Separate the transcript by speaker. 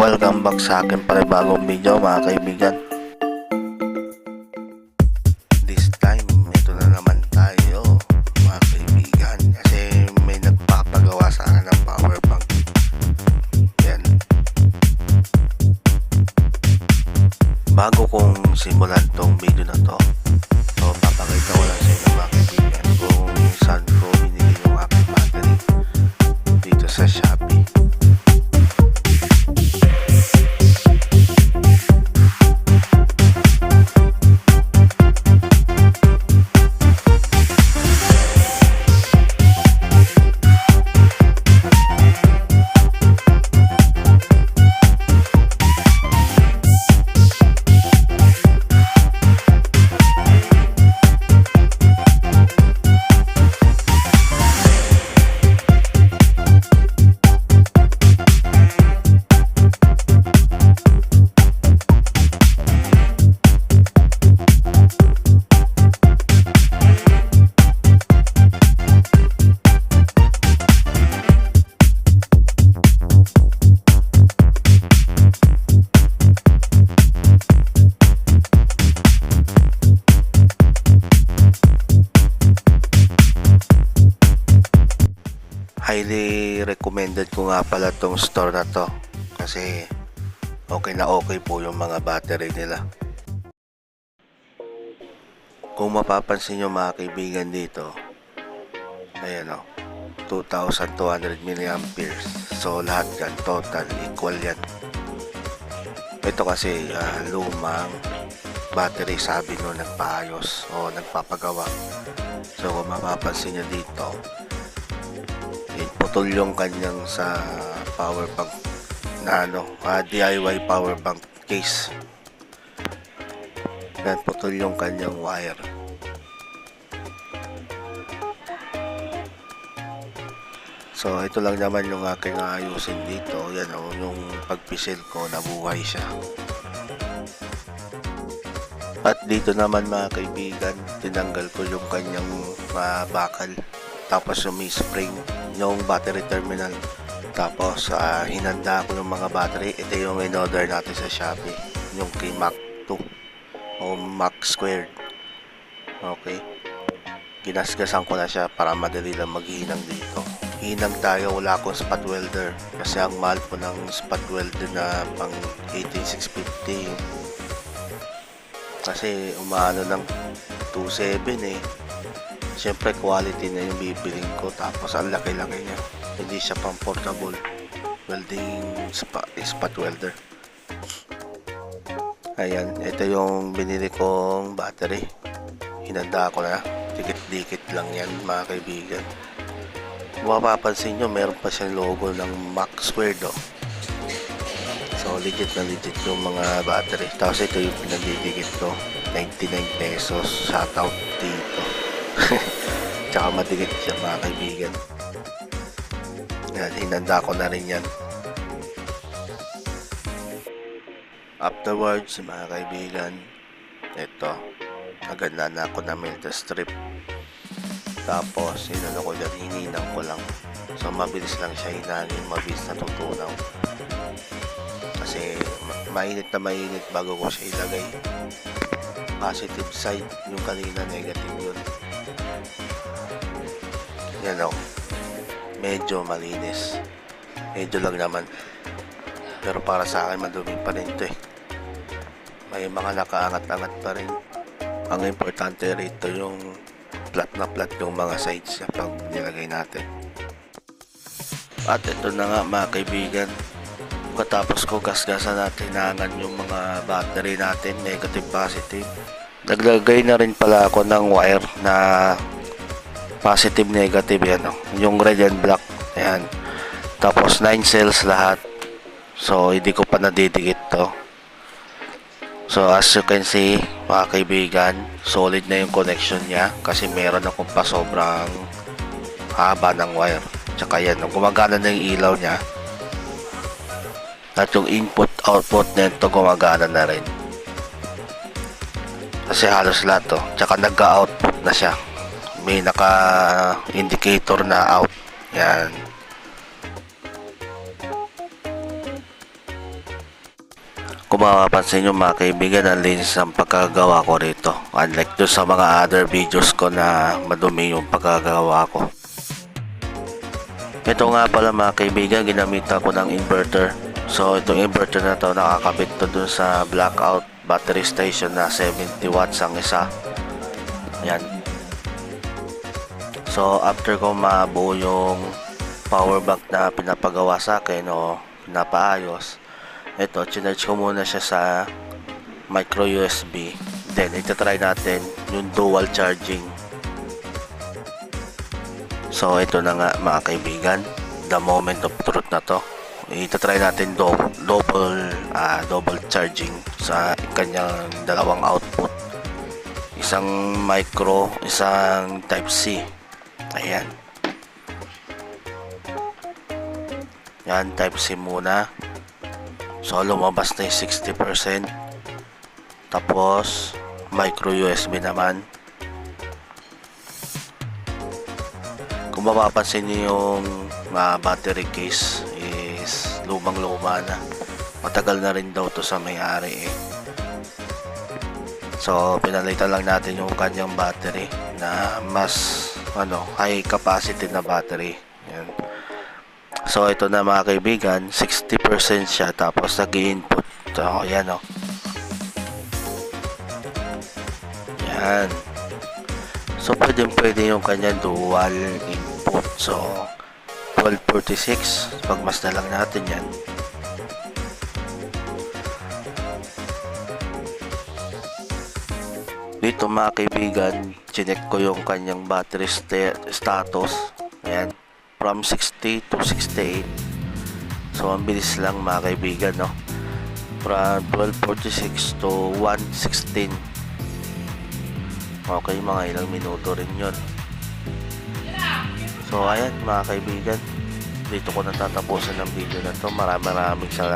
Speaker 1: Welcome back sa akin para bagong video mga kaibigan. This time, ito na naman tayo mga kaibigan. Kasi may nagpapagawa sa akin ng power bank. Yan. Bago kong simulan tong video na to, so papakita ko lang sa inyo mga kaibigan kung saan ko binili yung aking battery dito sa Shopee. Highly recommended ko nga pala tong store na to kasi okay na okay po yung mga battery nila. Kung mapapansin nyo mga kaibigan dito, ayan o, 2,200 mAh. So lahat yan, total, equal yan. Ito kasi lumang battery, sabi no nagpaayos o nagpapagawa. So kung mapapansin nyo dito, putol yung kanyang sa power bank na DIY power bank case. Yan, putol yung kanyang wire. So ito lang naman yung aking ayusin dito. Yan o, yung pagpisil ko, nabuhay siya. At dito naman mga kaibigan, tinanggal ko yung kanyang bakal. Tapos yung may spring, yung battery terminal. Tapos hinanda ko yung mga battery. Ito yung in-order natin sa Shopee, yung kay Mac 2 o Mac Squared. Okay, ginasgasan ko na siya para madali lang maghinang dito. Hinang tayo, wala akong spot welder kasi ang mahal po ng spot welder na pang 18650 kasi umaano ng 27 eh. Siyempre quality na yung bibiling ko, tapos ang laki-laki niya, hindi siya pang portable welding spot welder. Ayan, ito yung binili kong battery, hinanda ko na, dikit-dikit lang yan mga kaibigan. Kung mapapansin nyo, meron pa siyang logo ng Mac Squared oh. So legit na legit yung mga battery. Tapos ito yung pinagdidikit ko, 99 pesos, shoutout dito. Tsaka madikit siya mga kaibigan. Yan, hinanda ko na rin yan. Afterwards mga kaibigan, ito, agad na ako na melt strip. Tapos inano ko dyan, hininang ko lang. So mabilis lang siya hinangin, mabilis na tutunaw. Kasi mainit na mainit bago ko siya ilagay. Positive side, yung kanina negative yun. Yan o, medyo malinis, medyo lang naman, pero para sa akin madumi pa rin ito eh. May mga nakaangat-angat pa rin. Ang importante rito yung flat na flat yung mga sides pag nilagay natin. At ito na nga mga kaibigan, katapos ko gasgasan natin hinangan yung mga battery natin, negative positive, naglagay na rin pala ako ng wire na positive negative yan oh. Yung red and black, ayan. Tapos 9 cells lahat, so hindi ko pa nadidikit to. So as you can see mga kaibigan, solid na yung connection niya kasi meron akong pa sobrang haba ng wire. Tsaka yan, gumagana na yung ilaw niya at yung input output nito gumagana na rin kasi halos lahat to. Tsaka nagka-output na siya, may naka-indicator na out. Yan. Kung mapapansin nyo mga kaibigan, ang linis ang pagkagawa ko rito. Unlike doon sa mga other videos ko na madumi yung pagkagawa ko. Ito nga pala mga kaibigan, ginamitan ko ng inverter. So itong inverter na to, nakakabit to dun sa blackout battery station na 70 watts ang isa. Yan. So after ko mabuo yung power bank na pinapagawa sa akin o pinapaayos, ito, chinarge ko muna siya sa micro USB. Then, itatry natin yung dual charging. So, ito na nga mga kaibigan. The moment of truth na to. Itatry natin double charging sa kanyang dalawang output. Isang micro, isang type C. Ayan. Yan, type C muna. So, lumabas na yung 60%. Tapos, micro USB naman. Kung mapapansin niyo yung battery case is lumang-luma na. Matagal na rin daw to sa may-ari eh. So, pinalitan lang natin yung kanyang battery na mas high capacity na battery. Yan. So, ito na mga kaibigan, 60% siya, tapos nag-i-input. So, yan o. Yan. So, pwede yung kanyang dual input. So, 1246. Pagmasdan lang natin yan. Dito mga kaibigan, chinek ko yung kanyang battery status. Ayan. From 60 to 68. So, ang bilis lang mga kaibigan, no? From 1246 to 116. Okay, mga ilang minuto rin yun. So, ayan mga kaibigan. Dito ko natatapusan ng video na to. Maraming salamat.